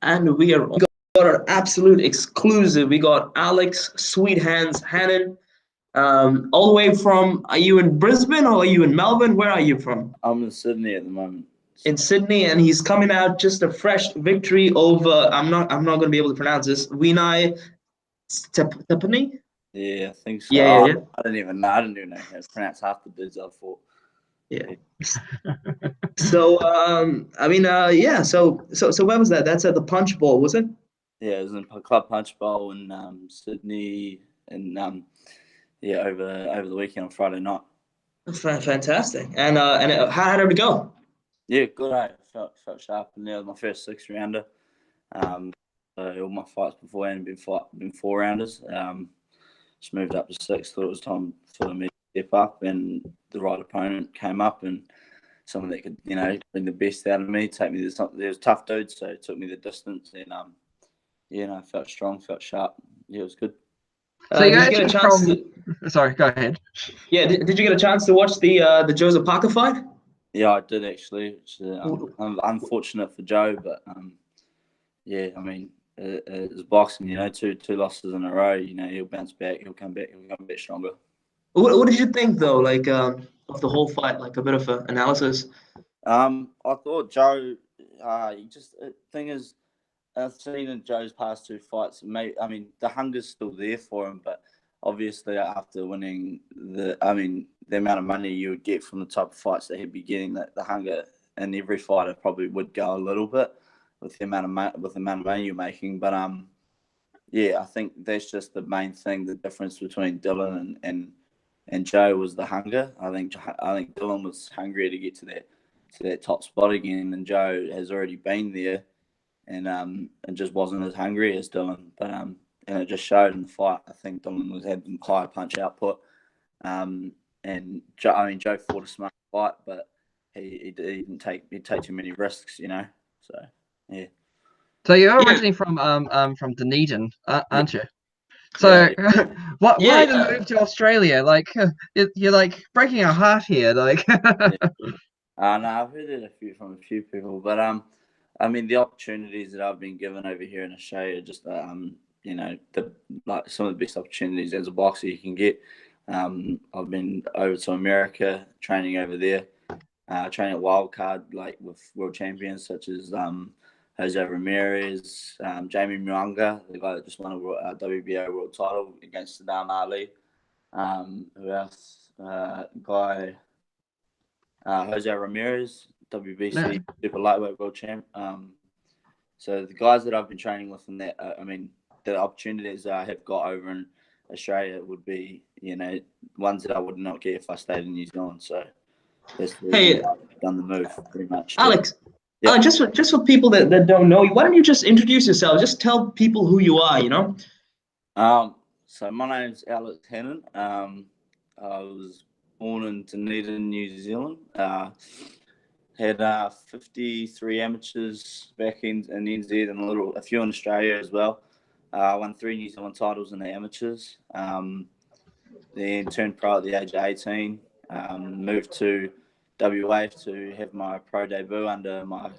and we got an absolute exclusive. We got Alex Sweet Hands Hanan, all the way from. Are you in Brisbane or are you in Melbourne? Where are you from? I'm in Sydney at the moment. In Sydney, and he's coming out just a fresh victory over. I'm not going to be able to pronounce this. Vinay Stepani. Yeah, I think so. Yeah, yeah, yeah. I don't even know. I don't even know how to pronounce half the dudes I fought. Yeah. So, yeah. So where was that? That's at the Punch Bowl, was it? Yeah, it was in Club Punch Bowl in Sydney, and over the weekend on Friday night. Fantastic. And how did it go? Yeah, good. I felt sharp, and that was my first 6-rounder. So all my fights beforehand have been 4-rounders. Just moved up to 6. Thought it was time for me to step up, and the right opponent came up, and someone that could, bring the best out of me, take me to something. There was tough dudes, so it took me the distance, and I felt strong, felt sharp. Yeah, it was good. So you did you get a chance? Sorry, go ahead. Yeah, did you get a chance to watch the Joseph Parker fight? Yeah, I did actually. Which, I'm unfortunate for Joe, but yeah, I mean, it's boxing. Two losses in a row. He'll bounce back. He'll come back stronger. What did you think though? Like of the whole fight, like a bit of an analysis. I thought Joe. Thing is, I've seen in Joe's past 2 fights. The hunger's still there for him, but obviously after winning the amount of money you would get from the type of fights that he'd be getting, the hunger in every fighter probably would go a little bit with the amount of money you're making. But yeah, I think that's just the main thing. The difference between Dylan and Joe was the hunger. I think Dylan was hungrier to get to that top spot again, and Joe has already been there, and just wasn't as hungry as Dylan. But and it just showed in the fight. I think Dylan had higher punch output, and Joe fought a smart fight, but he didn't take too many risks, So yeah. So you're originally from Dunedin, aren't you? So why the move to Australia? Like you're like breaking our heart here. Like no, I've heard it from a few people, but the opportunities that I've been given over here in Australia are just some of the best opportunities as a boxer you can get. I've been over to America training over there, training at Wildcard, like with world champions such as Jose Ramirez, Jamie Mwanga, the guy that just won a WBO world title against Saddam Ali. Who else? Jose Ramirez, WBC super lightweight world champ. So the guys that I've been training with, and that the opportunities that I have got over in Australia would be, ones that I would not get if I stayed in New Zealand. So that's the reason why I've done the move, pretty much. Alex, just for people that don't know you, why don't you just introduce yourself? Just tell people who you are, So my name's Alex Hanan. I was born in Dunedin, New Zealand. Had 53 amateurs back in NZ and a few in Australia as well. Won 3 New Zealand titles in the amateurs. Then turned pro at the age of 18. Moved to WA to have my pro debut under my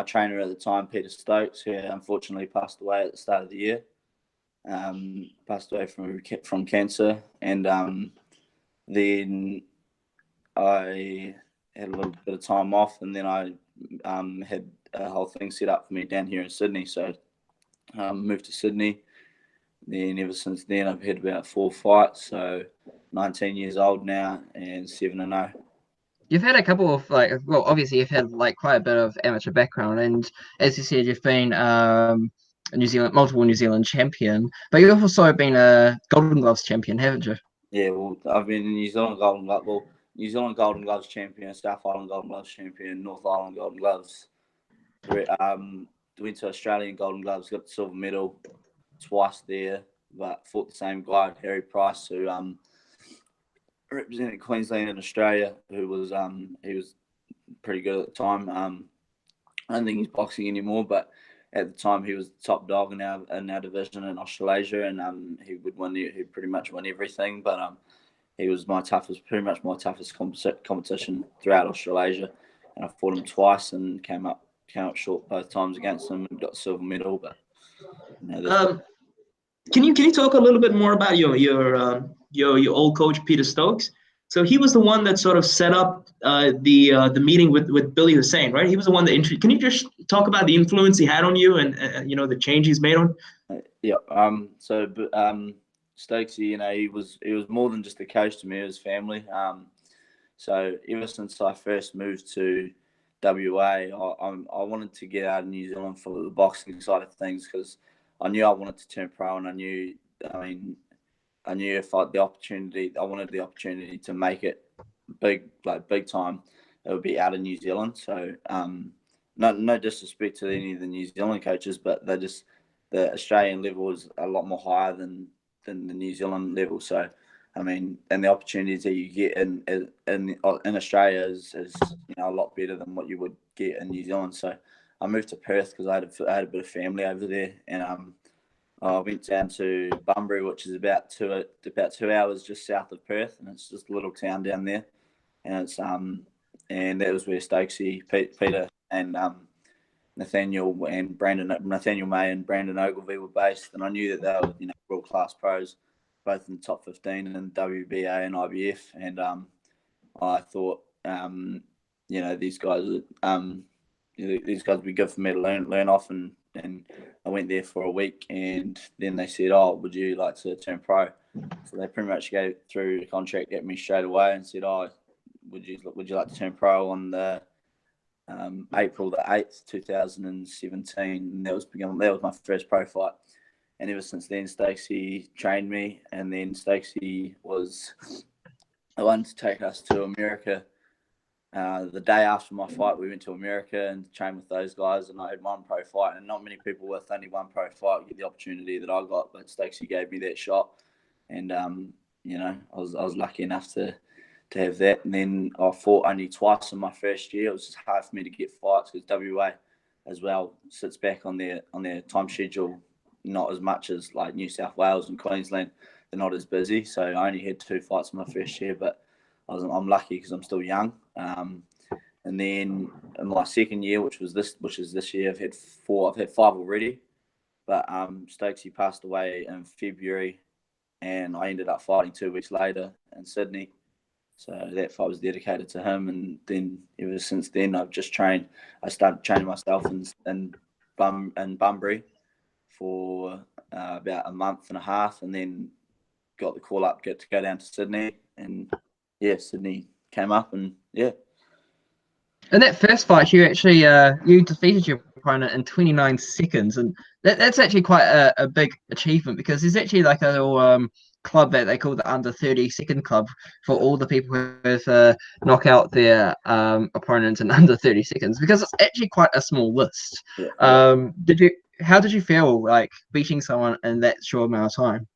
trainer at the time, Peter Stokes, who unfortunately passed away at the start of the year. Passed away from cancer, and then I had a little bit of time off, and then I had a whole thing set up for me down here in Sydney. So moved to Sydney. Then ever since then, I've had about 4 fights. So 19 years old now and 7-0. You've had a couple of obviously you've had quite a bit of amateur background, and as you said, you've been multiple New Zealand champion, but you've also been a Golden Gloves champion, haven't you? Yeah, well, I've been New Zealand Golden Gloves champion, South Island Golden Gloves champion, North Island Golden Gloves. Went to Australian Golden Gloves, got the silver medal twice there, but fought the same guy, Harry Price, who represented Queensland and Australia, who was he was pretty good at the time. I don't think he's boxing anymore, but at the time he was the top dog in our division in Australasia, and he pretty much won everything. But he was pretty much my toughest competition throughout Australasia, and I fought him twice and came up came up short both times against him and got silver medal. But you know, can you talk a little bit more about your old coach Peter Stokes? So he was the one that sort of set up the meeting with Billy Hussein, right? He was the one that can you just talk about the influence he had on you and you know the change he's made on? Yeah. So Stokesy, you know, he was more than just a coach to me; it was family. So ever since I first moved to WA, I wanted to get out of New Zealand for the boxing side of things because I knew I wanted to turn pro, and I knew if I had the opportunity, I wanted the opportunity to make it big time. It would be out of New Zealand. So no disrespect to any of the New Zealand coaches, but the Australian level is a lot more higher than the New Zealand level. So I mean, and the opportunities that you get in Australia is you know a lot better than what you would get in New Zealand. So I moved to Perth because I had a bit of family over there, and I went down to Bunbury, which is about 2 hours just south of Perth, and it's just a little town down there. And it's and that was where Stokesy, Peter, and Nathaniel May and Brandon Ogilvie were based, and I knew that they were world class pros, both in the top 15 in WBA and IBF, and I thought these guys would be good for me to learn off, and I went there for a week, and then they said, "Oh, would you like to turn pro?" So they pretty much gave through the contract at me straight away and said, "Oh, would you like to turn pro on the April the 8th, 2017?" And that was my first pro fight. And ever since then, Stokesy trained me, and then Stokesy was the one to take us to America. The day after my fight, we went to America and trained with those guys, and I had one pro fight. And not many people with only one pro fight get the opportunity that I got, but Stokesy gave me that shot, and I was lucky enough to have that. And then I fought only twice in my first year. It was just hard for me to get fights because WA as well sits back on their time schedule, not as much as like New South Wales and Queensland. They're not as busy, so I only had 2 fights in my first year, but I'm lucky because I'm still young. And then in my second year, which is this year, I've had 5 already. But Stokesy passed away in February, and I ended up fighting 2 weeks later in Sydney. So that fight was dedicated to him, and then ever since then, I've just trained. I started training myself in Bunbury for about a month and a half, and then got the call up to go down to Sydney, and Sydney came up, and In that first fight, you actually you defeated your opponent in 29 seconds, and that's actually quite a big achievement because there's actually like a little club that they call the under 30-second club for all the people who have knock out their opponents in under 30 seconds because it's actually quite a small list. How did you feel like beating someone in that short amount of time?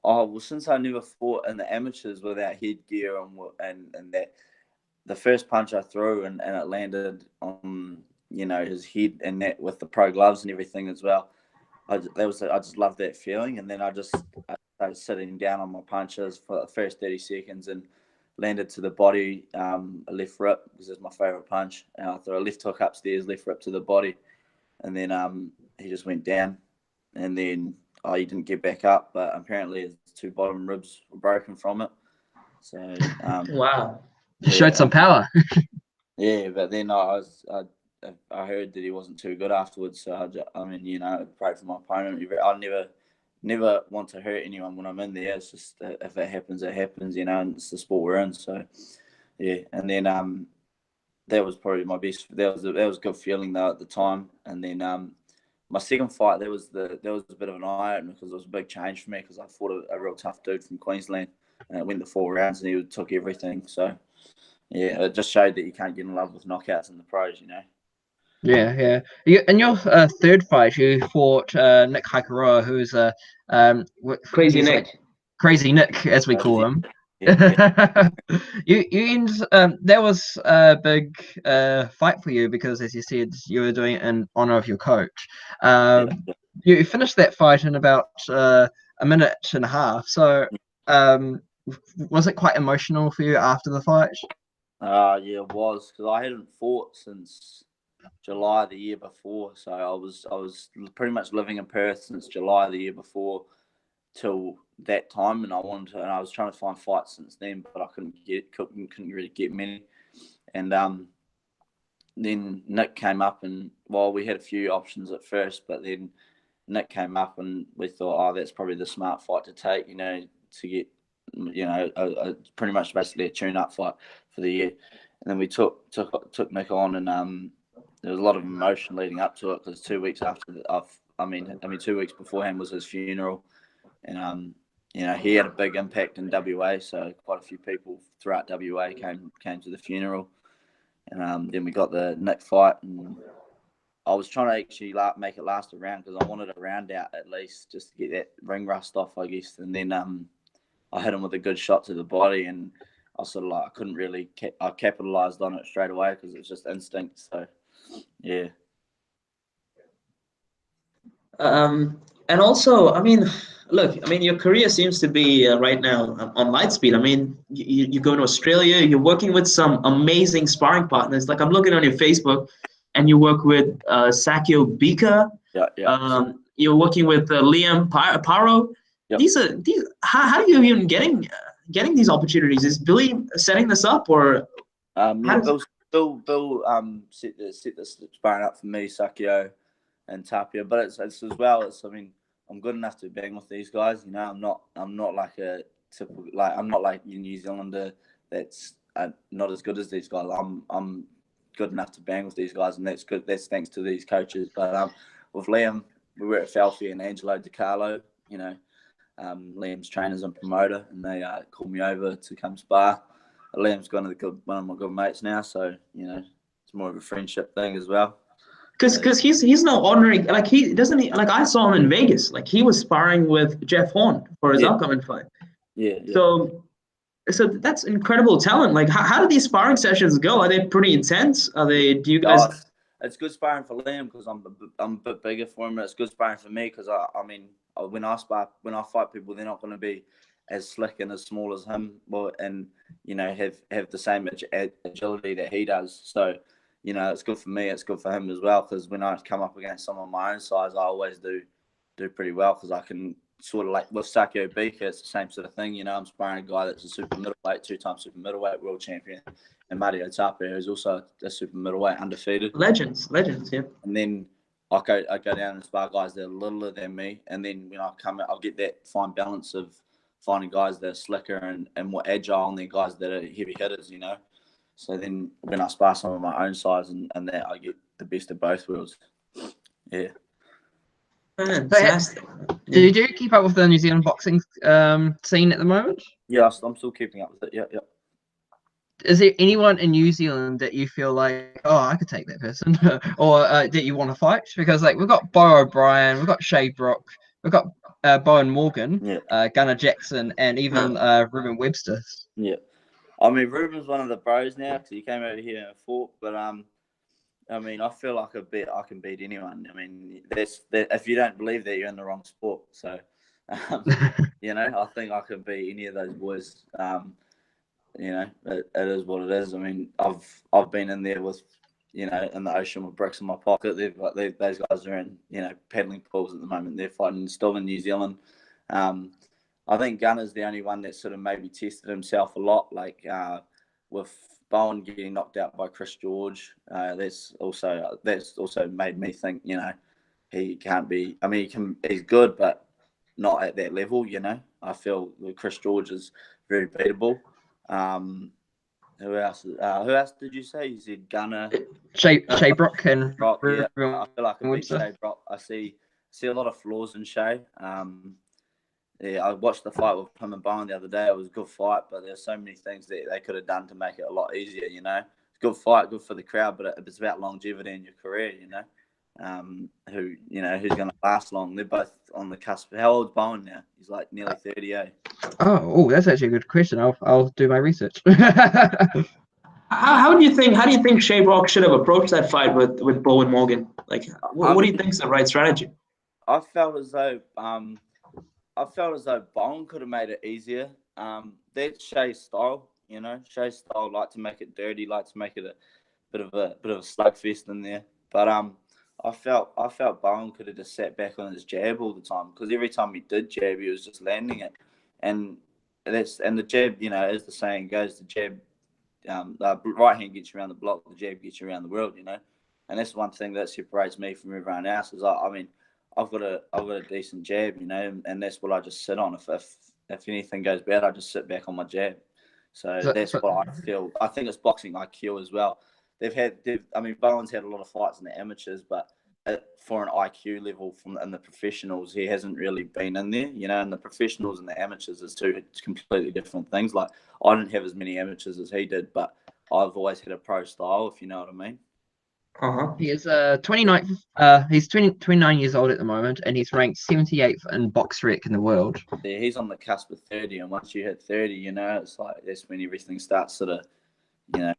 Well, since I never fought in the amateurs without headgear and that, the first punch I threw and it landed on his head and that with the pro gloves and everything as well. I just loved that feeling, and then I started sitting down on my punches for the first 30 seconds and landed to the body, a left rip because it's my favorite punch. And I threw a left hook upstairs, left rip to the body, and then he just went down, and then he didn't get back up, but apparently his 2 bottom ribs were broken from it. So Wow. Showed some power. Yeah, but then I heard that he wasn't too good afterwards. So I pray for my opponent. I never want to hurt anyone when I'm in there. It's just if it happens, it happens. And it's the sport we're in. So yeah, and then that was probably my best. That was a good feeling though at the time. And then my second fight, that was a bit of an eye opener because it was a big change for me because I fought a real tough dude from Queensland, and it went the 4 rounds and he took everything. So yeah, it just showed that you can't get in love with knockouts in the pros, Yeah. In your third fight, you fought Nick Hikaroa, who's Crazy he's Nick. like Crazy Nick, as we call him. Yeah. That was a big fight for you because, as you said, you were doing it in honor of your coach. You finished that fight in about a minute and a half. So, was it quite emotional for you after the fight? Yeah, it was because I hadn't fought since July the year before. So I was pretty much living in Perth since July the year before till that time, and I was trying to find fights since then, but I couldn't really get many. And then Nick came up, and we had a few options at first, but then Nick came up, and we thought, that's probably the smart fight to take, to get, pretty much basically a tune-up fight for the year. And then we took Nick on, and there was a lot of emotion leading up to it, because 2 weeks after 2 weeks beforehand was his funeral, and he had a big impact in WA, so quite a few people throughout WA came to the funeral. And then we got the Nick fight, and I was trying to actually make it last a round, because I wanted a round out at least, just to get that ring rust off, I guess. And then I hit him with a good shot to the body, and I sort of I couldn't really I capitalized on it straight away, because it was just instinct. So yeah. And also, your career seems to be right now on light speed. You go to Australia, you're working with some amazing sparring partners. Like, I'm looking on your Facebook, and you work with Sakio Bika. Yeah. You're working with Liam Paro. Yep. How are you even getting these opportunities? Is Billy setting this up, or? Bill set this sparring up for me, Sakio and Tapia, but it's as well. I'm good enough to bang with these guys. I'm not like a typical, I'm not like a New Zealander that's not as good as these guys. I'm good enough to bang with these guys, and that's good. That's thanks to these coaches. But with Liam, we were at Falfy and Angelo DiCarlo. Liam's trainers and promoter, and they called me over to come spar. Liam's one of my good mates now, so it's more of a friendship thing as well. Because he's no ordinary, I saw him in Vegas, he was sparring with Jeff Horn for his upcoming fight. Yeah. So that's incredible talent. How do these sparring sessions go? Are they pretty intense? Do you guys? It's good sparring for Liam, because I'm a bit bigger for him. It's good sparring for me, because when I fight people, they're not going to be as slick and as small as him, and have the same agility that he does. So it's good for me. It's good for him as well, because when I come up against someone my own size, I always do pretty well, because I can sort of, like with Sakio Bika, it's the same sort of thing. I'm sparring a guy that's a super middleweight, 2-time super middleweight world champion, and Mario Tapia, who's also a super middleweight, undefeated. Legends, yeah. And then I go down and spar guys that are littler than me, and then when I come out, I'll get that fine balance of finding guys that are slicker and more agile, and then guys that are heavy hitters, So then when I spar some of my own size and that, I get the best of both worlds. Yeah. Fantastic. Do you keep up with the New Zealand boxing scene at the moment? Yeah, I'm still keeping up with it. Yeah. Is there anyone in New Zealand that you feel like, I could take that person, or that you want to fight? Because we've got Bo O'Brien, we've got Shaye Brock, we've got Bowyn Morgan, Gunnar Jackson, and even Ruben Webster. Yeah. Ruben's one of the bros now, because he came over here and fought. But I feel like I can beat anyone. That's that. If you don't believe that, you're in the wrong sport. So, I think I can beat any of those boys. It is what it is. I've been in there with, in the ocean with bricks in my pocket. Those guys are in, paddling pools at the moment. They're fighting still in New Zealand. I think Gunnar's the only one that sort of maybe tested himself a lot, with Bowyn getting knocked out by Chris George. That's also made me think, he can't be. He's good, but not at that level. I feel Chris George is very beatable. Who else? Who else did you say? You said Gunnar, Shaye Brock, and Brock. Yeah, I feel like I beat Shaye Brock. I see a lot of flaws in Shaye. I watched the fight with him and Bowyn the other day. It was a good fight, but there's so many things that they could have done to make it a lot easier. It's a good fight, good for the crowd, but it's about longevity in your career. Who's going to last long? They're both on the cusp. How old's Bowyn now? He's like nearly 30, eh? Oh, that's actually a good question. I'll do my research. How do you think Shaye Brock should have approached that fight with Bowyn Morgan? What do you think is the right strategy? I felt as though Bowyn could have made it easier. That's Shaye's style, Shaye's style, like to make it dirty, like to make it a bit of a slugfest in there. But I felt Bowyn could have just sat back on his jab all the time, because every time he did jab, he was just landing it, and the jab, you know, as the saying goes, the jab, the right hand gets you around the block, the jab gets you around the world, you know, and that's one thing that separates me from everyone else. Is I mean, I've got a decent jab, you know, and that's what I just sit on. If anything goes bad, I just sit back on my jab. So that's what I feel. I think it's boxing IQ as well. I mean, Bowyn's had a lot of fights in the amateurs, but for an IQ level in the professionals, he hasn't really been in there, you know. And the professionals and the amateurs is two completely different things. Like, I didn't have as many amateurs as he did, but I've always had a pro style, if you know what I mean. He is 29th. He's 29 years old at the moment, and he's ranked 78th in box rec in the world. Yeah, he's on the cusp of 30, and once you hit 30, you know, it's like that's when everything starts sort of, you know,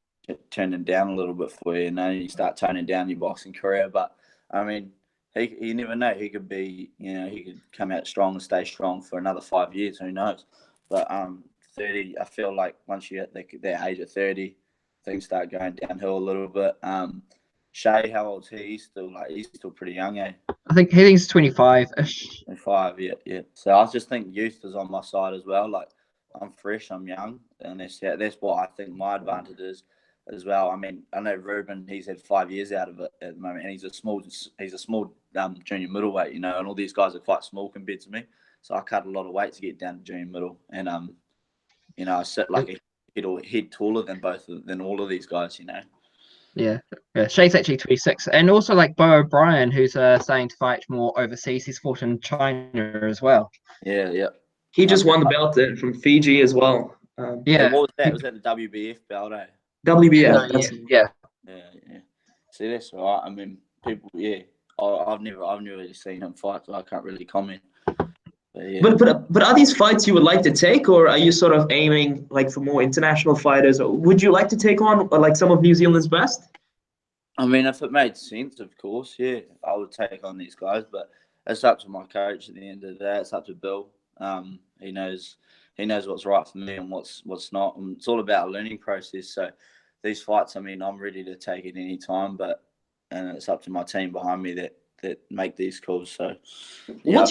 turning down a little bit for you. You know, you start toning down your boxing career. But I mean, you never know. He could be, you know, he could come out strong and stay strong for another 5 years. Who knows? But 30, I feel like once you hit that age of 30, things start going downhill a little bit. Shaye, how old's he? He's still pretty young, eh? I think he's 25-ish. 25, yeah. So I just think youth is on my side as well. Like, I'm fresh, I'm young, and that's what I think my advantage is as well. I mean, I know Ruben, he's had 5 years out of it at the moment, and he's a small junior middleweight, you know, and all these guys are quite small compared to me. So I cut a lot of weight to get down to junior middle, and you know, I sit like a head taller than all of these guys, you know. Yeah. Shaye's actually 26, and also like Bo O'Brien, who's starting to fight more overseas. He's fought in China as well. Yeah. He just won the belt from Fiji as well. Yeah. What was that? Was that the WBF belt, eh? WBF. Yeah. See, that's all right. I mean, people, yeah. I've never really seen him fight, so I can't really comment. But yeah. But are these fights you would like to take, or are you sort of aiming like for more international fighters? Or would you like to take on like some of New Zealand's best? I mean, if it made sense, of course, yeah, I would take on these guys. But it's up to my coach at the end of the day. It's up to Bill. He knows what's right for me and what's not. And it's all about a learning process. So these fights, I mean, I'm ready to take it any time, and it's up to my team behind me that make these calls. So yeah,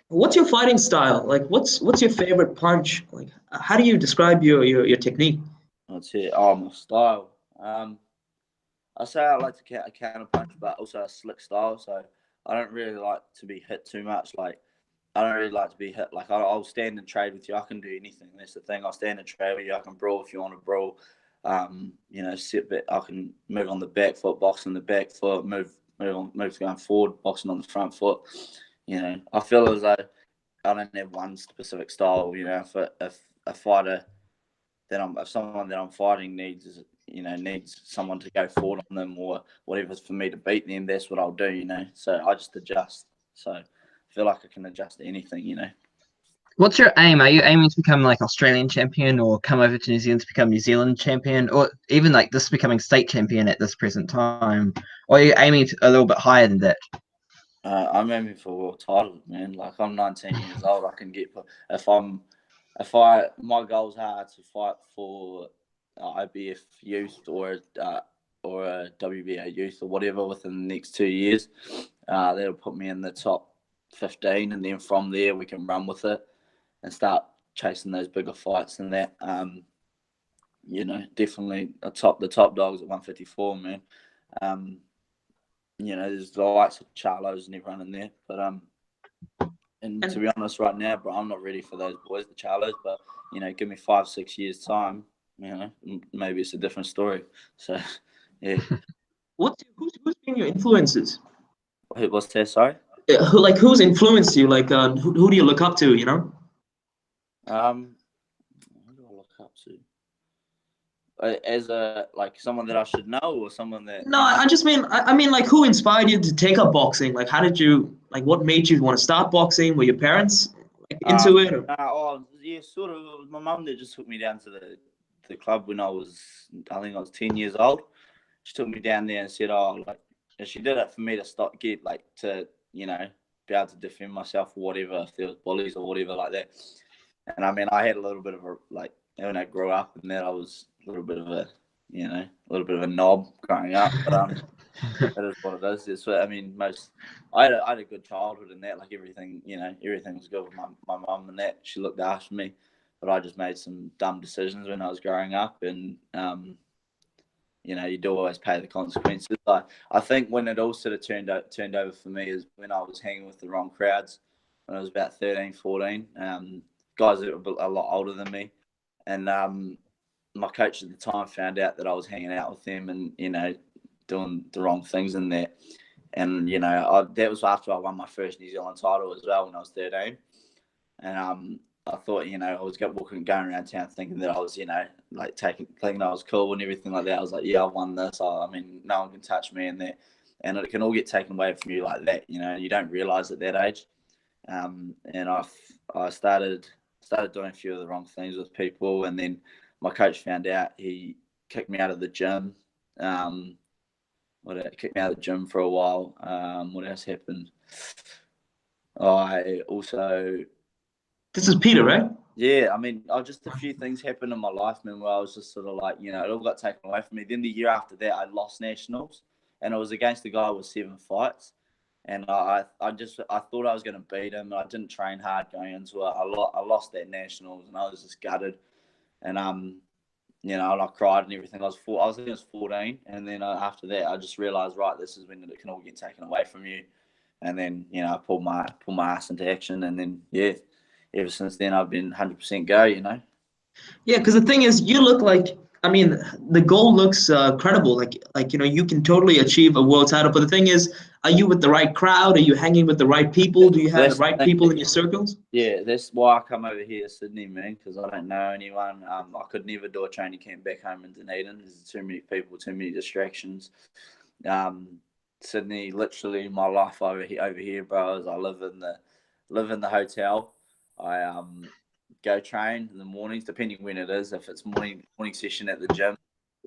what's your fighting style? Like, what's your favorite punch? Like, how do you describe your technique? That's it. Oh, my style. I say I like to counter punch, but also a slick style. So I don't really like to be hit too much. Like, I don't really like to be hit. Like, I'll stand and trade with you. I can do anything. That's the thing. I'll stand and trade with you. I can brawl if you want to brawl. You know, sit back. I can move on the back foot, box on the back foot, move going forward, boxing on the front foot. You know, I feel as though I don't have one specific style. You know, if a fighter if someone that I'm fighting needs someone to go forward on them or whatever for me to beat them, that's what I'll do, you know. So I just adjust. So I feel like I can adjust to anything, you know. What's your aim? Are you aiming to become like Australian champion, or come over to New Zealand to become New Zealand champion, or even like this becoming state champion at this present time? Or are you aiming a little bit higher than that? I'm aiming for a world title, man. Like, I'm 19 years old. I can get my goals are to fight for IBF youth or a WBA youth or whatever within the next 2 years. That'll put me in the top 15, and then from there we can run with it and start chasing those bigger fights and that. You know, definitely the top dogs at 154, man. You know, there's the likes of Charlos and everyone in there, but and to be honest, right now, bro, I'm not ready for those boys, the Charlos. But you know, give me 5-6 years time, you know, maybe it's a different story. So, yeah. Who's been your influences? What's that? Sorry. Who's influenced you? Like, who do you look up to? You know. Who do I look up to? As someone that I should know, or someone that? No, I just mean I mean like, who inspired you to take up boxing? Like, how did you what made you want to start boxing? Were your parents into it? Yeah, sort of. It was my mum that just took me down to the club when I think I was 10 years old. She took me down there and said, and she did it for me to you know, be able to defend myself or whatever, if there was bullies or whatever like that. And I mean, I had a little bit of when I grew up and that, I was a little bit of a knob growing up. But That is what it is. It's what, I mean, I had a good childhood in that. Like everything, everything was good with my mum and that. She looked after me, but I just made some dumb decisions when I was growing up, and you do always pay the consequences. I think when it all sort of turned over for me is when I was hanging with the wrong crowds when I was about 13, 14. Guys that were a lot older than me, and my coach at the time found out that I was hanging out with them and doing the wrong things in there. And that was after I won my first New Zealand title as well when I was 13. And I thought, I was going around town thinking that I was, thinking I was cool and everything like that. I was like, yeah, I won this. I mean, no one can touch me in there. And it can all get taken away from you like that. You don't realise at that age. And I started doing a few of the wrong things with people. And then my coach found out. He kicked me out of the gym. Kicked me out of the gym for a while. What else happened? I also... This is Peter, right? Yeah, I mean, just a few things happened in my life, man, where I was just sort of like, it all got taken away from me. Then the year after that, I lost nationals, and it was against a guy with 7 fights, and I thought I was going to beat him, and I didn't train hard going into it. I lost that nationals, and I was just gutted, and and I cried and everything. I think I was 14, and then after that, I just realized, right, this is when it can all get taken away from you, and then I pulled my ass into action, and then ever since then, I've been 100% go, Yeah, because the thing is, you look like, I mean, the goal looks credible. Like you can totally achieve a world title. But the thing is, are you with the right crowd? Are you hanging with the right people? Do you have the right people in your circles? Yeah, that's why I come over here to Sydney, man, because I don't know anyone. I could never do a training camp back home in Dunedin. There's too many people, too many distractions. Sydney, literally my life over here, bro, is I live in the hotel. I go train in the mornings, depending when it is. If it's morning session at the gym,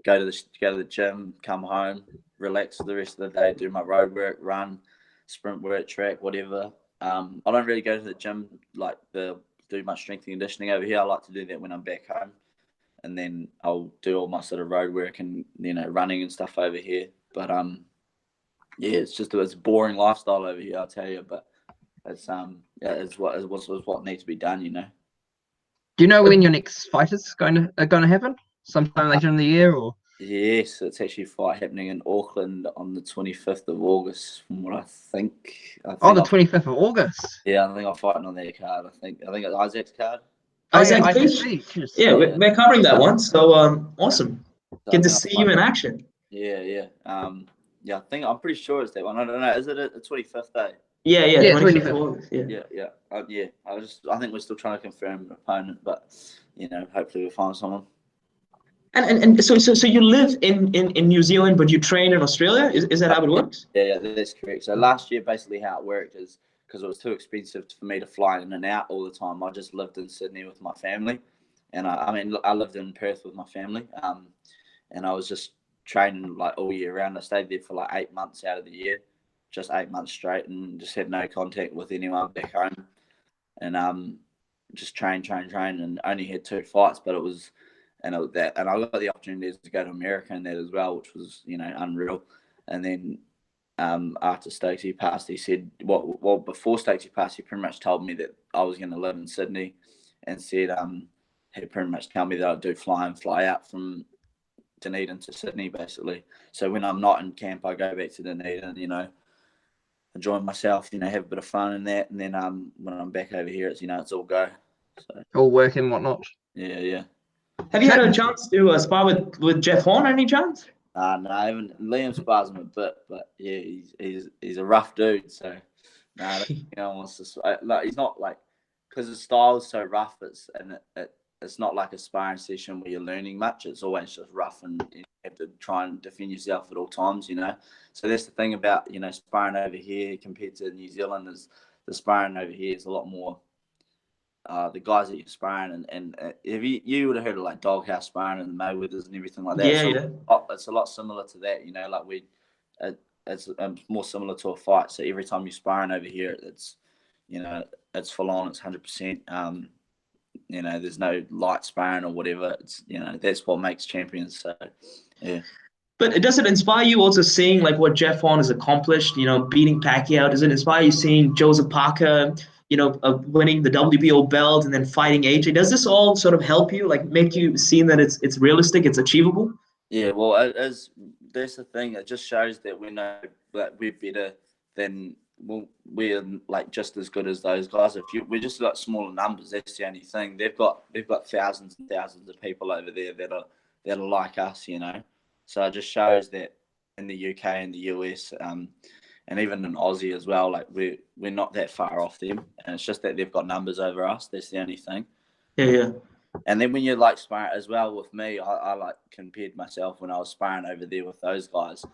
go to the gym, come home, relax for the rest of the day, do my road work, run, sprint work, track, whatever. I don't really go to the gym do my strength and conditioning over here. I like to do that when I'm back home, and then I'll do all my sort of road work and running and stuff over here. But it's a boring lifestyle over here, I'll tell you. But it's it's what needs to be done, Do you know when your next fight is going to happen? Sometime later in the year, or? Yes, it's actually a fight happening in Auckland on the 25th of August, from what I think. The 25th of August. Yeah, I think I'm fighting on their card. I think it's Isaac's card. Isaac Beach. Yeah, we're covering that one. So awesome. Good to see you in action. Yeah. I think I'm pretty sure it's that one. I don't know. Is it a 25th day? Yeah, 25th of August. Yeah. I think we're still trying to confirm an opponent, but hopefully we'll find someone. And so you live in New Zealand, but you train in Australia? Is that how it works? Yeah, that's correct. So last year, basically how it worked is because it was too expensive for me to fly in and out all the time. I just lived in Sydney with my family, and I lived in Perth with my family, and I was just training like all year round. I stayed there for like 8 months out of the year, just 8 months straight, and just had no contact with anyone back home, and just train, and only had 2 fights, but it was. And I got the opportunity to go to America and that as well, which was unreal. And then after Stokesy passed, he said, well before Stokesy passed, he pretty much told me that I was going to live in Sydney, and said he pretty much told me that I'd do fly in, fly out from Dunedin to Sydney, basically. So when I'm not in camp, I go back to Dunedin, enjoy myself, have a bit of fun and that. And then when I'm back over here, it's it's all go. So all work and whatnot. Yeah. Have you had a chance to spar with Jeff Horn? Any chance? No, I haven't. Liam spars him a bit, but yeah, he's a rough dude. So no, wants to. He's not like, because his style is so rough. It's not like a sparring session where you're learning much. It's always just rough, and you have to try and defend yourself at all times. So that's the thing about sparring over here compared to New Zealand, is the sparring over here is a lot more. The guys that you're sparring, and if you would have heard of like Doghouse sparring and the Mayweathers and everything like that. It's a lot similar to that, it's more similar to a fight. So every time you're sparring over here, it's it's full on, it's 100%. There's no light sparring or whatever. It's that's what makes champions. So yeah. But does it inspire you also seeing like what Jeff Vaughn has accomplished? You know, beating Pacquiao. Does it inspire you seeing Joseph Parker? You know, winning the WBO belt and then fighting AJ. Does this all sort of help you, like make you seeing that it's realistic, it's achievable? Yeah, well, as that's the thing. It just shows that we know that we're better than we're like just as good as those guys. We just got smaller numbers. That's the only thing. They've got thousands and thousands of people over there that are like us, you know. So it just shows that in the UK and the US, and even in Aussie as well, like we're not that far off them, and it's just that they've got numbers over us. That's the only thing. Yeah, yeah. And then when you're like sparring as well with me, I like compared myself when I was sparring over there with those guys,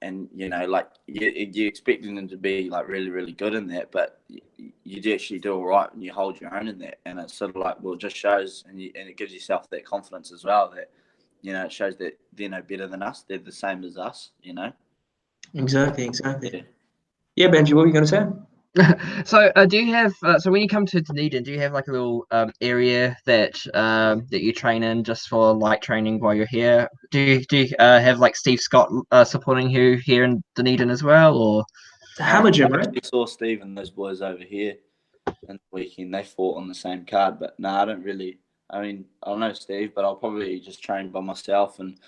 and you know, like you're expecting them to be like really, really good in that, but you do actually do all right and you hold your own in that, and it's sort of like, well, it just shows, and it gives yourself that confidence as well that, you know, it shows that they're no better than us, they're the same as us, you know. Exactly, exactly. Yeah. Yeah, Benji, what were you gonna say? So, do you have so when you come to Dunedin, do you have like a little area that you train in just for light training while you're here? Do you have like Steve Scott supporting you here in Dunedin as well, or? It's a hammer I gym, right? actually saw Steve and those boys over here in the weekend. They fought on the same card, but no, I don't really. I mean, I don't know Steve, but I'll probably just train by myself and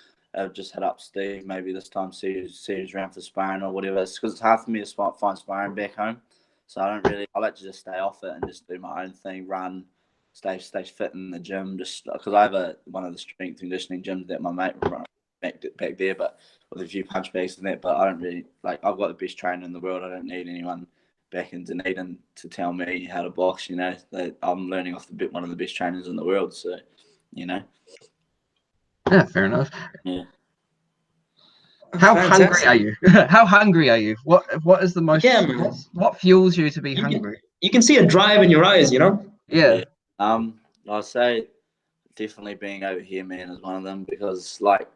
just head up Steve maybe this time, see who's around for sparring or whatever. It's because it's hard for me to find sparring back home, so I don't really. I like to just stay off it and just do my own thing, run, stay fit in the gym. Just because I have one of the strength conditioning gyms that my mate run back there, but with a few punch bags and that. But I don't really like. I've got the best trainer in the world. I don't need anyone back in Dunedin to tell me how to box. You know, I'm learning off one of the best trainers in the world. So, you know. Yeah, fair enough. Yeah. How hungry Fantastic. are you? How hungry are you? What is the most? Yeah, man. What fuels you to be You can hungry? you can see a drive in your eyes, you know? Yeah, Yeah. I'd say definitely being over here, man, is one of them because like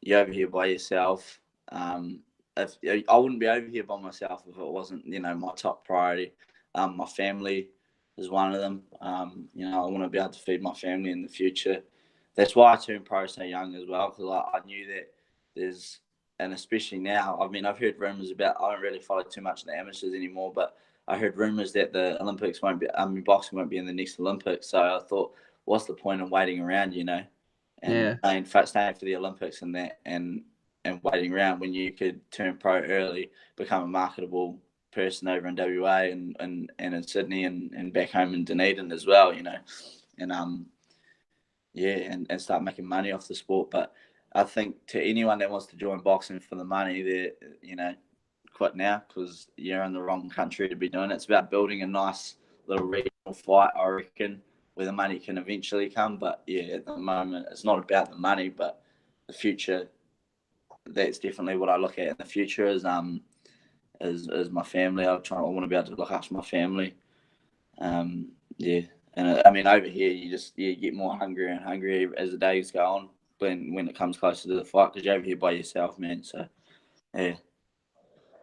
you're over here by yourself. If I wouldn't be over here by myself if it wasn't, you know, my top priority. My family is one of them. You know, I want to be able to feed my family in the future. That's why I turned pro so young as well, because I knew that there's, and especially now, I mean, I've heard rumors about, I don't really follow too much in the amateurs anymore, but I heard rumors that the Olympics won't be, I mean, boxing won't be in the next Olympics. So I thought, what's the point of waiting around, you know? And yeah. staying for the Olympics and that, and waiting around when you could turn pro early, become a marketable person over in WA and in Sydney and back home in Dunedin as well, you know, and yeah, and start making money off the sport. But I think to anyone that wants to join boxing for the money, they, you know, quit now because you're in the wrong country to be doing it. It's about building a nice little regional fight, I reckon, where the money can eventually come. But yeah, at the moment, it's not about the money, but the future. That's definitely what I look at in the future is my family. I want to be able to look after my family. Yeah, and I mean over here you get more hungrier and hungrier as the days go on when it comes closer to the fight because you're over here by yourself, man. So yeah.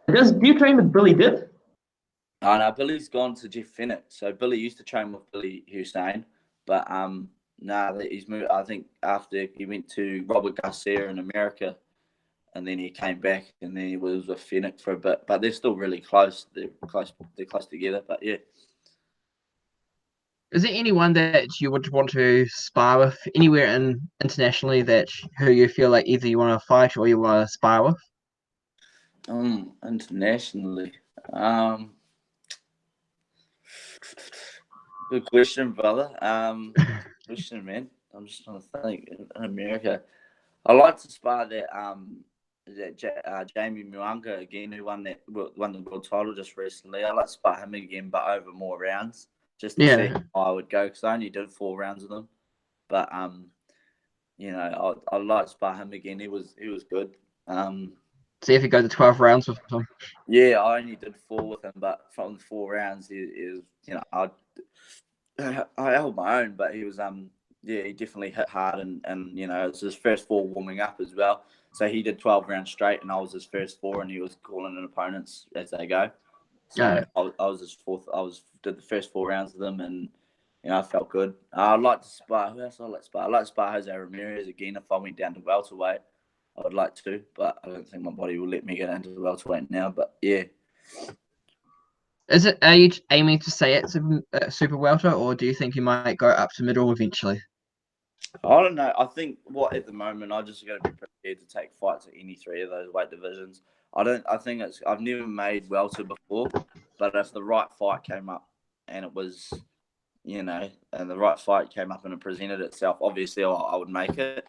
Do you train with Billy Dip? Oh no, Billy's gone to Jeff Fennick. So Billy used to train with Billy Hussein, but he's moved. I think after he went to Robert Garcia in America, and then he came back, and then he was with Fennick for a bit. But they're still really close. They're close. They're close together. But yeah. Is there anyone that you would want to spar with anywhere internationally that who you feel like either you want to fight or you want to spar with? Internationally. Good question, brother. Question, man. I'm just trying to think. In America, I like to spar that Jamie Mwanga again, who won the world title just recently. I like to spar him again, but over more rounds, just to see Yeah. how I would go because I only did 4 rounds with him. But you know, I like to spar him again. He was good. See if you go to 12 rounds with them. Yeah, I only did 4 with him, but from the 4 rounds, he was, you know, I held my own, but he was yeah, he definitely hit hard, and you know, it was his first 4 warming up as well. So he did 12 rounds straight, and I was his first 4, and he was calling in opponents as they go. So Yeah. I was his fourth. Did the first 4 rounds with him, and you know, I felt good. I'd like to spar. Who else I like to spar? I like to spar Jose Ramirez again if I went down to welterweight. I would like to, but I don't think my body will let me get into the welterweight now. But yeah. Are you aiming to stay at super welter, or do you think you might go up to middle eventually? I don't know. I think at the moment I just got to be prepared to take fights at any three of those weight divisions. I've never made welter before, but if the right fight came up and it was, and the right fight came up and it presented itself, obviously I would make it.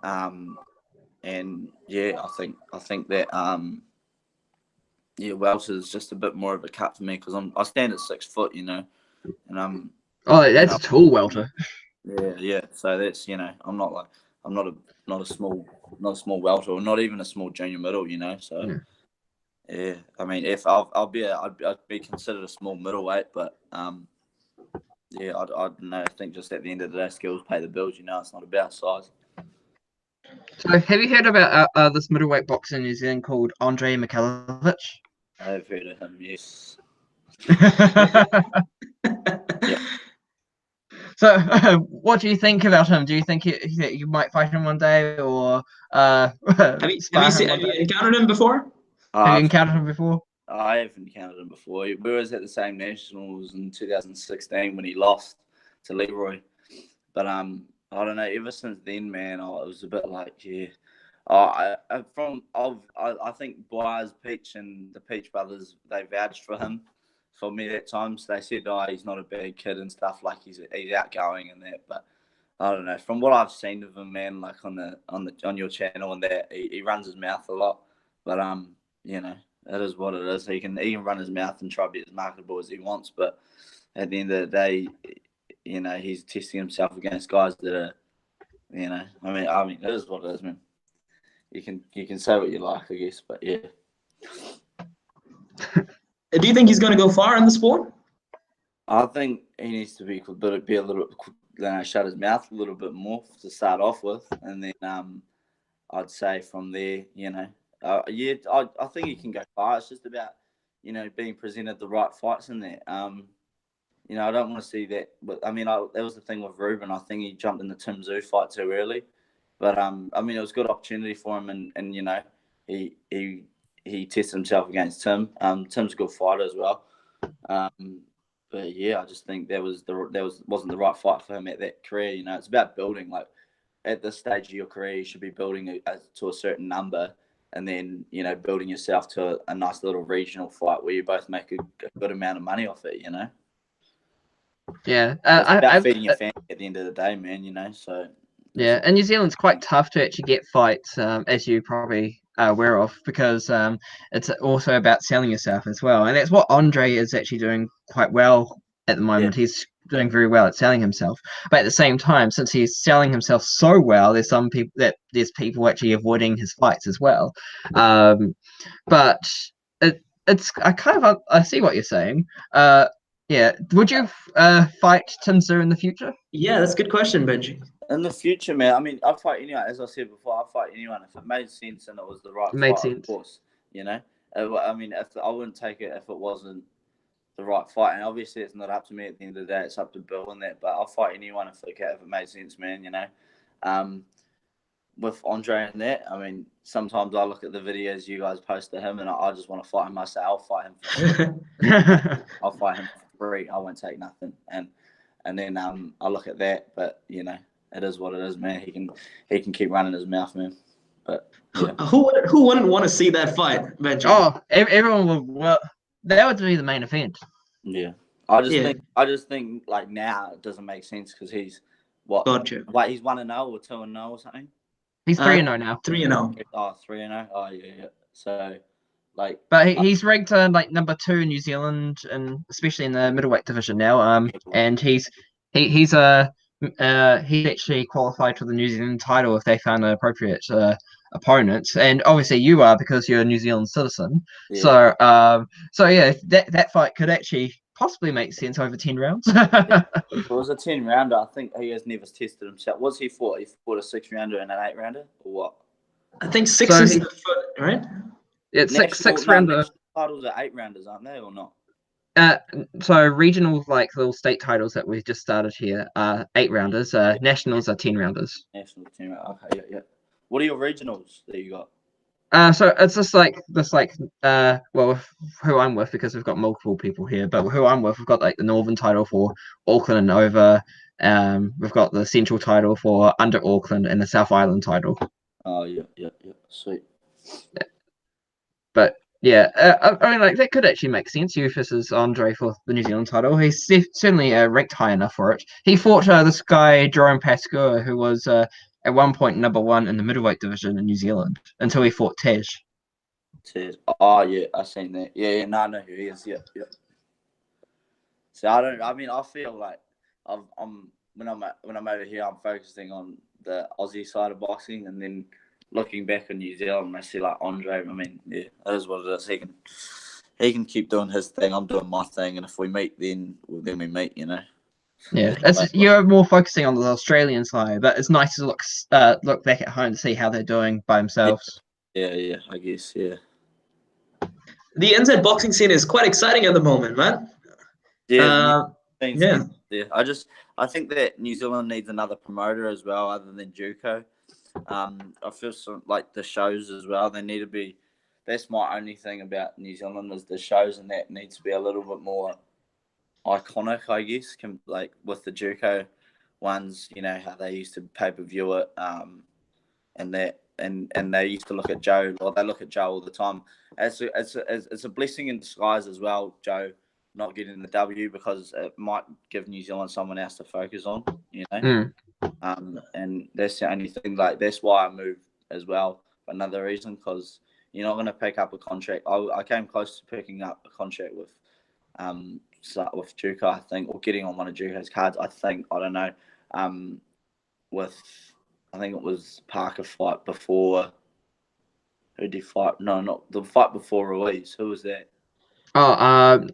And yeah, I think that welter is just a bit more of a cut for me because I stand at 6 foot, and I'm. Oh, that's a tall welter. Yeah. So that's I'm not a small welter or not even a small junior middle, So yeah, I mean if I'd be considered a small middleweight, but yeah, I don't know. I think just at the end of the day, skills pay the bills. It's not about size. So have you heard about this middleweight boxer in New Zealand called Andrei Mikhailovich? I have heard of him. Yes. Yeah. So, what do you think about him? Do you think you might fight him one day, or have you encountered him before? Have you encountered him before? I have encountered him before. We was at the same nationals in 2016 when he lost to Leroy. But I don't know. Ever since then, man, it was a bit like, yeah. I think Byers, Peach, and the Peach brothers, they vouched for him for me that time. So they said, he's not a bad kid and stuff. Like he's outgoing and that. But I don't know. From what I've seen of him, man, like on your channel and that, he runs his mouth a lot. But it is what it is. He can run his mouth and try to be as marketable as he wants. But at the end of the day, he's testing himself against guys that are, I mean, it is what it is, man. You can say what you like, I guess, but yeah. Do you think he's going to go far in the sport? I think he needs to be a little bit, shut his mouth a little bit more to start off with, and then I'd say from there, I think he can go far. It's just about being presented the right fights in there. I don't want to see that, but I mean, that was the thing with Ruben. I think he jumped in the Tim Tszyu fight too early, but I mean, it was a good opportunity for him, and he tested himself against Tim. Tim's a good fighter as well, but yeah, I just think wasn't the right fight for him at that career. It's about building. Like at this stage of your career, you should be building to a certain number, and then building yourself to a nice little regional fight where you both make a good amount of money off it. Yeah, it's about feeding your family at the end of the day, man. So yeah, and New Zealand's quite tough to actually get fights, as you probably are aware of, because it's also about selling yourself as well, and that's what Andre is actually doing quite well at the moment. Yeah. He's doing very well at selling himself, but at the same time, since he's selling himself so well, there's people actually avoiding his fights as well. But it's I see what you're saying. Yeah. Would you fight Tim Tszyu in the future? Yeah, that's a good question, Benji. In the future, man, I mean, I'd fight anyone. As I said before, I'd fight anyone if it made sense and it was the right fight, of course. I mean, I wouldn't take it if it wasn't the right fight. And obviously, it's not up to me at the end of the day. It's up to Bill and that. But I'll fight anyone if it made sense, man, With Andre and that, I mean, sometimes I look at the videos you guys post to him and I just want to fight him myself. I'll fight him for I'll fight him for free. I won't take nothing. And then I look at that, but it is what it is, man. He can keep running his mouth, man. But yeah. Who wouldn't want to see that fight, Benji? Oh, everyone would. Well, that would be the main event. Yeah, I just think like now it doesn't make sense because he's what? Gotcha. Like he's 1-0 or 2-0 or something. He's 3-0 now. 3-0. Oh, 3-0. Oh yeah. So. But he's ranked like number 2 in New Zealand, and especially in the middleweight division now. And he's actually qualified for the New Zealand title if they found an appropriate opponent. And obviously you are, because you're a New Zealand citizen. Yeah. So yeah, that fight could actually possibly make sense over 10 rounds. Yeah. It was a 10 rounder. I think he has never tested himself. What's he fought? He fought a 6 rounder and an 8 rounder, or what? I think 6 is the foot, right? It's six rounder. Titles are 8 rounders, aren't they, or not? So regional, like little state titles that we've just started here, are 8 rounders. Nationals are 10 rounders. Nationals 10 rounders. Okay, yeah. What are your regionals that you got? So it's just like this, well, who I'm with, because we've got multiple people here, but who I'm with, we've got like the Northern title for Auckland and over. We've got the Central title for under Auckland and the South Island title. Oh yeah, sweet. But yeah, I mean, like that could actually make sense. You versus Andre for the New Zealand title. He's certainly ranked high enough for it. He fought this guy Jerome Pascoe, who was at one point #1 in the middleweight division in New Zealand until he fought Tej. Oh yeah, I seen that. Yeah, no, I know who he is. Yeah. So I feel like when I'm over here, I'm focusing on the Aussie side of boxing, and then looking back in New Zealand, I see like Andre. I mean, yeah, that is what it is. He can keep doing his thing. I'm doing my thing, and if we meet, then we meet. You know. Yeah, you're more focusing on the Australian side, but it's nice to look back at home to see how they're doing by themselves. Yeah, I guess, yeah. The NZ boxing scene is quite exciting at the moment, man. Yeah, yeah. I think that New Zealand needs another promoter as well, other than Juco. I feel like the shows as well. They need to be. That's my only thing about New Zealand is the shows, and that needs to be a little bit more iconic, I guess. Like with the Juco ones, you know how they used to pay-per-view it, and that. And they used to look at Joe, or they look at Joe all the time. It's a blessing in disguise as well, Joe not getting the W, because it might give New Zealand someone else to focus on, you know. And that's the only thing. Like that's why I moved as well. For another reason, because you're not going to pick up a contract. I came close to picking up a contract with Juco, I think, or getting on one of Juco's cards. I don't know. I think it was Parker fight before. Who did he fight? No, not the fight before Ruiz. Who was that? Oh,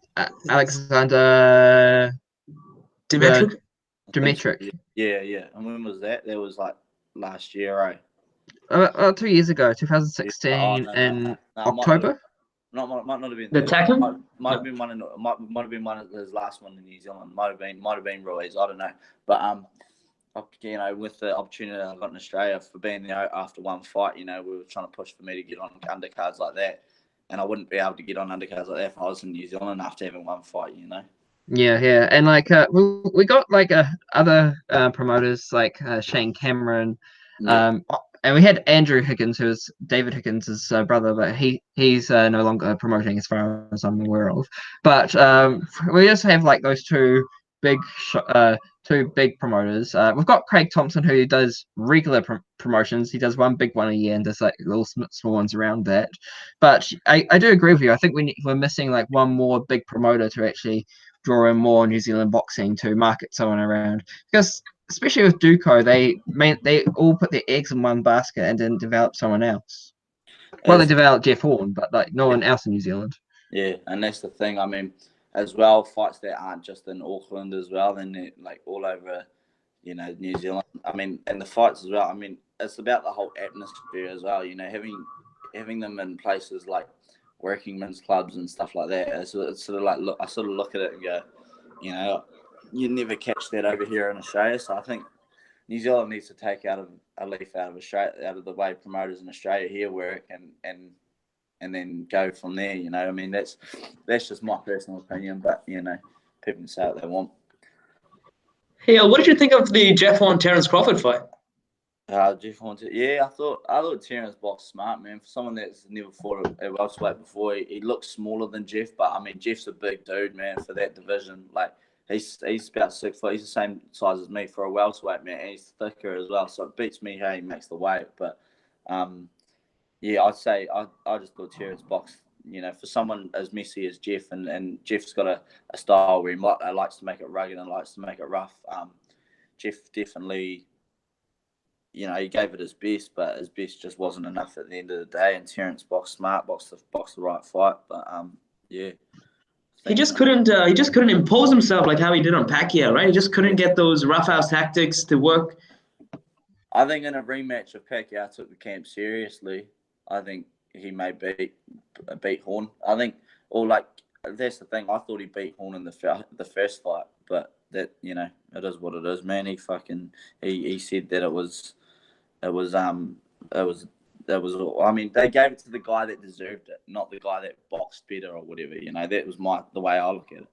Alexander Dimitri. Yeah. And when was that? That was like last year, right? 2 years ago, 2016 in October. Might not have been the Tekken. Might have been one of his last one in New Zealand. Might have been Ruiz. I don't know, but you know, with the opportunity I got in Australia for being there after one fight, you know, we were trying to push for me to get on undercards like that, and I wouldn't be able to get on undercards like that if I was in New Zealand after having one fight, you know. Yeah, and like we got like other promoters like Shane Cameron, and we had Andrew Higgins, who is David Higgins' brother, but he's no longer promoting as far as I'm aware of. But we just have like those two big promoters. We've got Craig Thompson, who does regular promotions. He does one big one a year and does like little small ones around that. But I do agree with you. I think we're missing like one more big promoter to actually draw in more New Zealand boxing to market someone around, because especially with Juco, they all put their eggs in one basket and then develop someone else. Well, they developed Jeff Horn, but like no one else in New Zealand. Yeah, and that's the thing. I mean, as well, fights that aren't just in Auckland as well, then like all over, you know, New Zealand. I mean, and the fights as well. I mean, it's about the whole atmosphere as well. You know, having them in places like working men's clubs and stuff like that. It's sort of like I sort of look at it and go, you know, you never catch that over here in Australia. So I think New Zealand needs to take a leaf out of Australia, out of the way promoters in Australia here work, and then go from there. You know, I mean that's just my personal opinion, but you know, people can say what they want. Hey, what did you think of the Jeff Horn Terence Crawford fight? Jeff Horn, yeah, I thought Terence boxed smart, man. For someone that's never fought a welterweight before, he looks smaller than Jeff, but I mean Jeff's a big dude, man, for that division. Like he's about 6 foot. He's the same size as me for a welterweight, man. And he's thicker as well, so it beats me how he makes the weight. But yeah, I'd say I just thought Terence boxed. You know, for someone as messy as Jeff, and Jeff's got a style where he likes to make it rugged and likes to make it rough. Jeff definitely, you know, he gave it his best, but his best just wasn't enough at the end of the day. And Terence boxed smart, boxed the right fight. But yeah, he just couldn't impose himself like how he did on Pacquiao, right? He just couldn't get those roughhouse tactics to work. I think in a rematch, if Pacquiao took the camp seriously, I think he may beat Horn. I think, or like that's the thing. I thought he beat Horn in the first fight, but that, you know, it is what it is, man. He said that it was that was all. I mean, they gave it to the guy that deserved it, not the guy that boxed better or whatever. That was the way I look at it.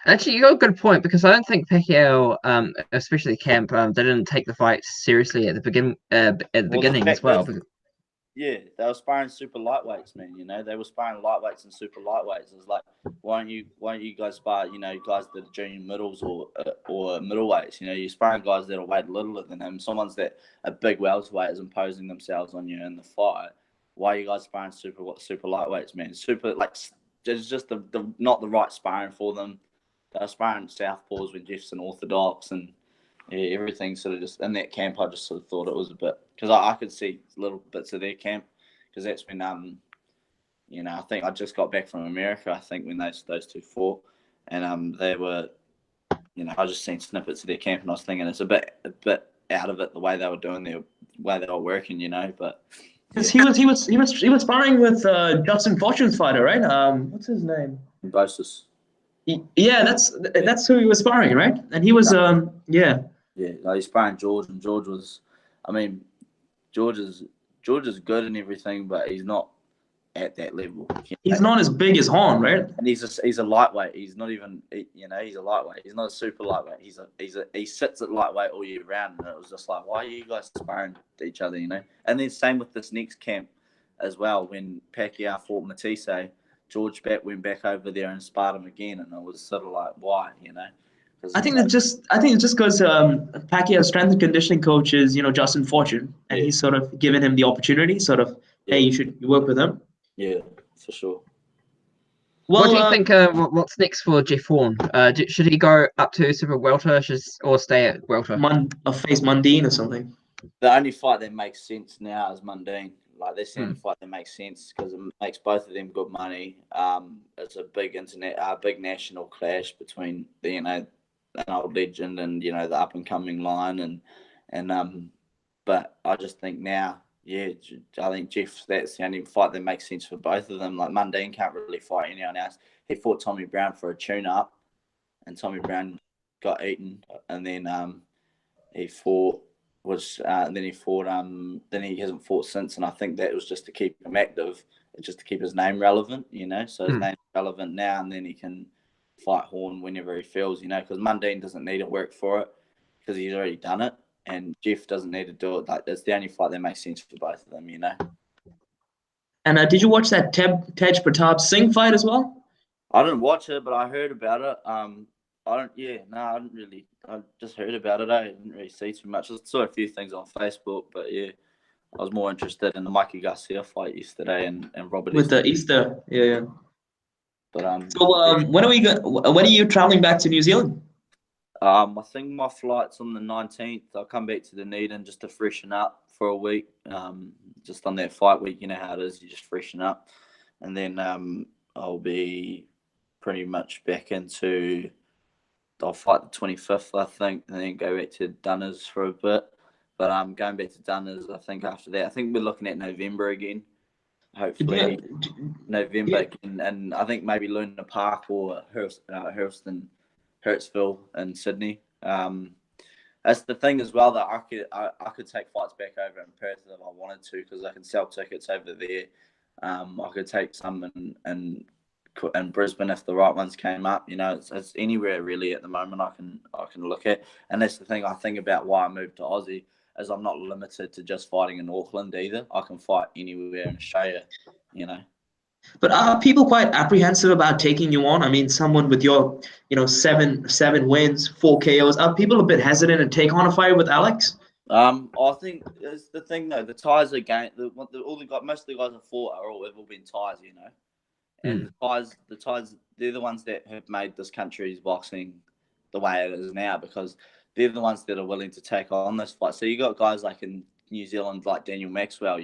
Actually, you got a good point because I don't think Pacquiao, especially Camp, they didn't take the fight seriously at the beginning as well. Yeah, they were sparring super lightweights, man. They were sparring lightweights and super lightweights. It was like, why don't you guys spar, guys that are junior middles or middleweights? You're sparring guys that are way littler than them. Someone's that a big welterweight is imposing themselves on you in the fight. Why are you guys sparring super lightweights, man? It's just the not the right sparring for them. They were sparring southpaws with Jeff's orthodox and everything sort of just in that camp. I just sort of thought it was a bit because I could see little bits of their camp because that's when I think I just got back from America. I think when those two fought and they were I just seen snippets of their camp and I was thinking it's a bit out of it the way they were doing the way they were working, but. Because he was sparring with Justin Fortune's fighter, right? What's his name? Bosis. Yeah, that's who he was sparring, right? And he was yeah. Yeah, he's sparring George, and George was, George is good and everything, but he's not at that level. He's not as big as Horn, right? And he's a lightweight. He's not even, he's a lightweight. He's not a super lightweight. He sits at lightweight all year round, and it was just like, why are you guys sparring each other, And then same with this next camp as well. When Pacquiao fought Matisse, George went back over there and sparred him again, and it was sort of like, why, I think it's just because Pacquiao's strength and conditioning coach is Justin Fortune, and he's sort of given him the opportunity, sort of, hey, you should work with him. Yeah, for sure. Well, what do you think? What's next for Jeff Horn? Should he go up to super welter or stay at welter? Face Mundine or something. The only fight that makes sense now is Mundine. Like that's the only fight that makes sense because it makes both of them good money. It's a big big national clash between an old legend and the up and coming line but I just think now, I think Jeff, that's the only fight that makes sense for both of them. Like Mundine can't really fight anyone else. He fought Tommy Brown for a tune-up, and Tommy Brown got eaten, and then he hasn't fought since, and I think that was just to keep him active, just to keep his name relevant, So his name's relevant now, and then he can fight Horn whenever he feels, because Mundine doesn't need to work for it because he's already done it, and Jeff doesn't need to do it. Like that's the only fight that makes sense for both of them, And did you watch that Tej Pratap Singh fight as well? I didn't watch it, but I heard about it. I didn't really. I just heard about it. I didn't really see too much. I saw a few things on Facebook, but I was more interested in the Mikey Garcia fight yesterday and Robert with Easter. The Easter. Yeah. But so when are you traveling back to New Zealand? I think my flight's on the 19th. I'll come back to Dunedin just to freshen up for a week. Just on that fight week, you know how it is. You just freshen up, and then I'll be pretty much back into. I'll fight the 25th, I think, and then go back to Dunners for a bit. But I'm going back to Dunners, I think, after that. I think we're looking at November again. Hopefully, November again. And I think maybe Luna Park or Hurstville in Sydney. That's the thing as well, that I could take fights back over in Perth if I wanted to because I can sell tickets over there. I could take some in Brisbane if the right ones came up. It's anywhere really at the moment I can look at, and that's the thing I think about why I moved to Aussie is I'm not limited to just fighting in Auckland either. I can fight anywhere in Australia, But are people quite apprehensive about taking you on? I mean, someone with your, seven wins, 4 KOs. Are people a bit hesitant to take on a fight with Alex? I think it's the thing though. The ties are most of the guys have fought have all been ties, And the ties, they're the ones that have made this country's boxing the way it is now because they're the ones that are willing to take on this fight. So you got guys like in New Zealand, like Daniel Maxwell,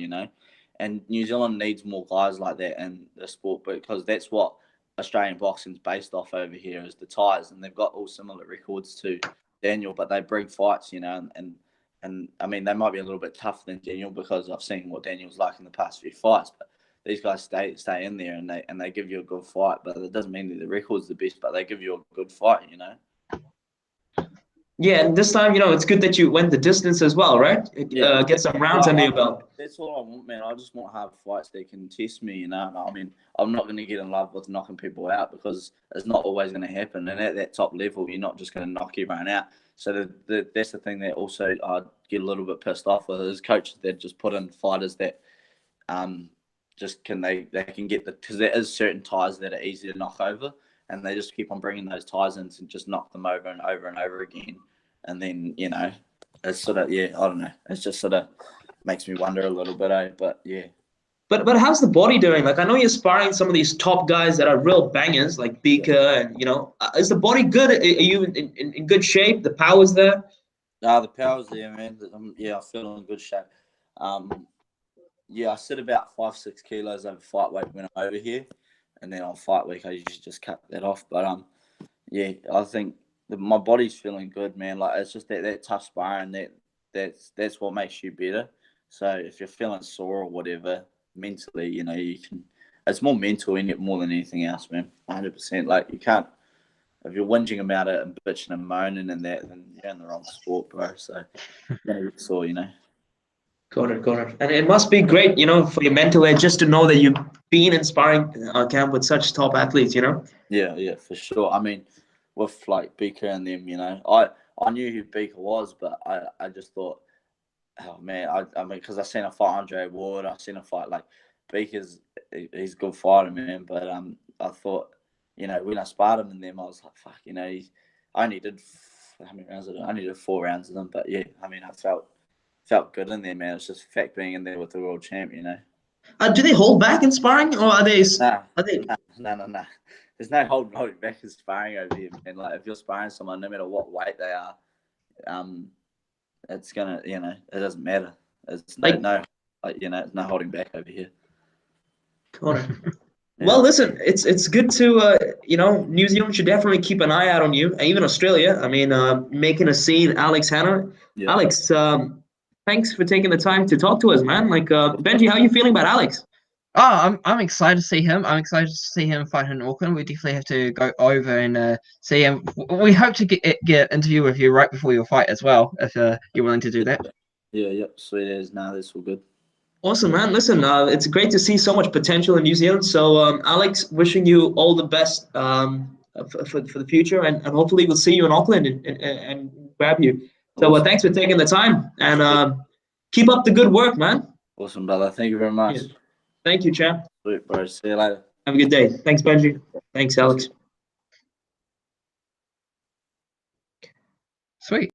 and New Zealand needs more guys like that in the sport because that's what Australian boxing's based off over here is the ties, and they've got all similar records to Daniel, but they bring fights, and I mean they might be a little bit tougher than Daniel because I've seen what Daniel's like in the past few fights, but these guys stay in there and they give you a good fight, but it doesn't mean that the record's the best, but they give you a good fight, Yeah, and this time, it's good that you went the distance as well, right? Yeah, Get some rounds under your belt. that's all I want, man. I just want hard fights that can test me, I mean, I'm not going to get in love with knocking people out because it's not always going to happen. And at that top level, you're not just going to knock everyone out. So that's the thing that also I get a little bit pissed off with is coaches that just put in fighters that just they can get because there is certain ties that are easy to knock over, and they just keep on bringing those ties in and just knock them over and over and over again. And then, it's sort of, I don't know. It's just sort of makes me wonder a little bit, But yeah. But how's the body doing? Like, I know you're sparring some of these top guys that are real bangers, like Beaker, and is the body good? Are you in good shape? The power's there? The power's there, man. I feel in good shape. I sit about 5-6 kilos over fight weight when I'm over here, and then on fight week I usually just cut that off. But I think my body's feeling good, man. Like it's just that tough sparring that's what makes you better. So if you're feeling sore or whatever, mentally, you can. It's more mental in it more than anything else, man. 100%. Like you can't. If you're whinging about it and bitching and moaning and that, then you're in the wrong sport, bro. So you're sore, Got it. And it must be great, for your mental edge just to know that you've been in sparring camp with such top athletes, Yeah, for sure. I mean, with like Beaker and them, I knew who Beaker was, but I just thought, oh man, I mean, because I seen a fight Andre Ward, I seen a fight like Beaker's, he's a good fighter, man. But I thought, when I sparred him and them, I was like, fuck, I only did how many rounds? I only did 4 rounds of them, but yeah, I mean, I felt good in there, man. It's just fact being in there with the world champ, Do they hold back in sparring, or are they? Nah, Are they? no. There's no holding back in sparring over here, man. Like if you're sparring someone, no matter what weight they are, it's gonna, it doesn't matter. It's no holding back over here. Got it. Well, listen, it's good to New Zealand should definitely keep an eye out on you, and even Australia. I mean, making a scene, Alex Hanan. Yeah. Alex, thanks for taking the time to talk to us, man. Like, Benji, how are you feeling about Alex? Oh, I'm excited to see him. I'm excited to see him fight in Auckland. We definitely have to go over and see him. We hope to get an interview with you right before your fight as well, if you're willing to do that. Yeah, sweet as. Nah, that's all good. Awesome, man. Listen, it's great to see so much potential in New Zealand. So, Alex, wishing you all the best for the future, and hopefully we'll see you in Auckland and grab you. So, Awesome. thanks for taking the time, and keep up the good work, man. Awesome, brother. Thank you very much. Yeah. Thank you, champ. Sweet, bro. See you later. Have a good day. Thanks, Benji. Thanks, Alex. Sweet.